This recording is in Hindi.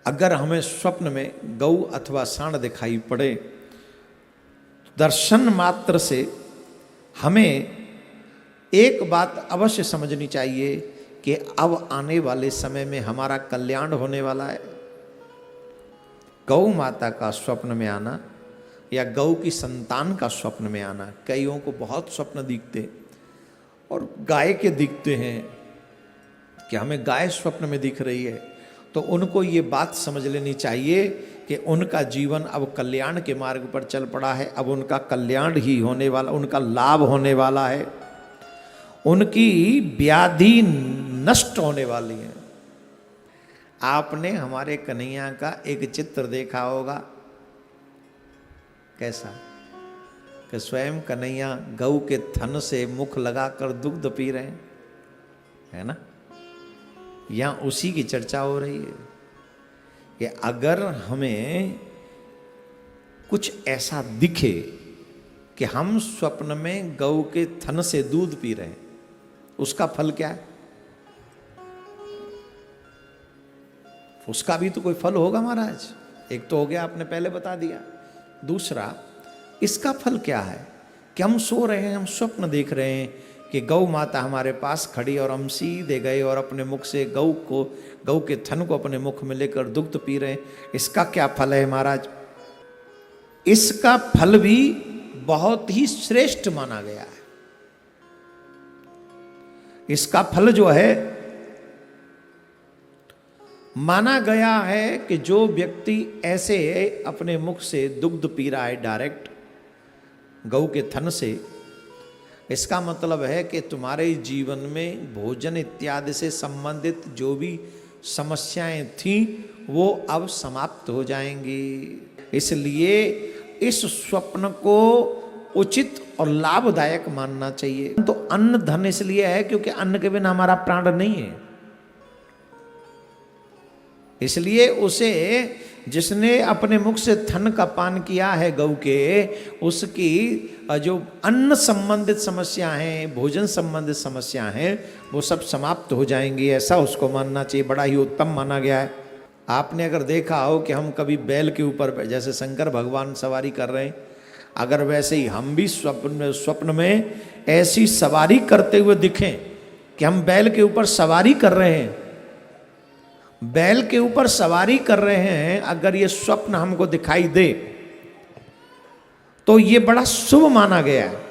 अगर हमें स्वप्न में गौ अथवा सांड दिखाई पड़े, दर्शन मात्र से हमें एक बात अवश्य समझनी चाहिए कि अब आने वाले समय में हमारा कल्याण होने वाला है। गौ माता का स्वप्न में आना या गौ की संतान का स्वप्न में आना, कईयों को बहुत स्वप्न दिखते और गाय के दिखते हैं कि हमें गाय स्वप्न में दिख रही है, तो उनको ये बात समझ लेनी चाहिए कि उनका जीवन अब कल्याण के मार्ग पर चल पड़ा है। अब उनका कल्याण ही होने वाला, उनका लाभ होने वाला है, उनकी व्याधि नष्ट होने वाली है। आपने हमारे कन्हैया का एक चित्र देखा होगा, कैसा कि स्वयं कन्हैया गऊ के थन से मुख लगाकर दुग्ध पी रहे हैं, है ना। यहां उसी की चर्चा हो रही है कि अगर हमें कुछ ऐसा दिखे कि हम स्वप्न में गऊ के थन से दूध पी रहे हैं, उसका फल क्या है? उसका भी तो कोई फल होगा महाराज। एक तो हो गया, आपने पहले बता दिया। दूसरा, इसका फल क्या है कि हम सो रहे हैं, हम स्वप्न देख रहे हैं कि गौ माता हमारे पास खड़ी और हम सीधे गए और अपने मुख से गौ के थन को अपने मुख में लेकर दुग्ध पी रहे हैं। इसका क्या फल है महाराज? इसका फल भी बहुत ही श्रेष्ठ माना गया है। इसका फल जो है, माना गया है कि जो व्यक्ति ऐसे अपने मुख से दुग्ध पी रहा है डायरेक्ट गौ के थन से, इसका मतलब है कि तुम्हारे जीवन में भोजन इत्यादि से संबंधित जो भी समस्याएं थीं वो अब समाप्त हो जाएंगी। इसलिए इस स्वप्न को उचित और लाभदायक मानना चाहिए। तो अन्न धन इसलिए है क्योंकि अन्न के बिना हमारा प्राण नहीं है। इसलिए उसे, जिसने अपने मुख से थन का पान किया है गौ के, उसकी जो अन्न संबंधित समस्या हैं, भोजन संबंधित समस्या हैं, वो सब समाप्त हो जाएंगी। ऐसा उसको मानना चाहिए, बड़ा ही उत्तम माना गया है। आपने अगर देखा हो कि हम कभी बैल के ऊपर, जैसे शंकर भगवान सवारी कर रहे हैं, अगर वैसे ही हम भी स्वप्न में ऐसी सवारी करते हुए दिखें कि हम बैल के ऊपर सवारी कर रहे हैं, बैल के ऊपर सवारी कर रहे हैं, अगर ये स्वप्न हमको दिखाई दे तो ये बड़ा शुभ माना गया है।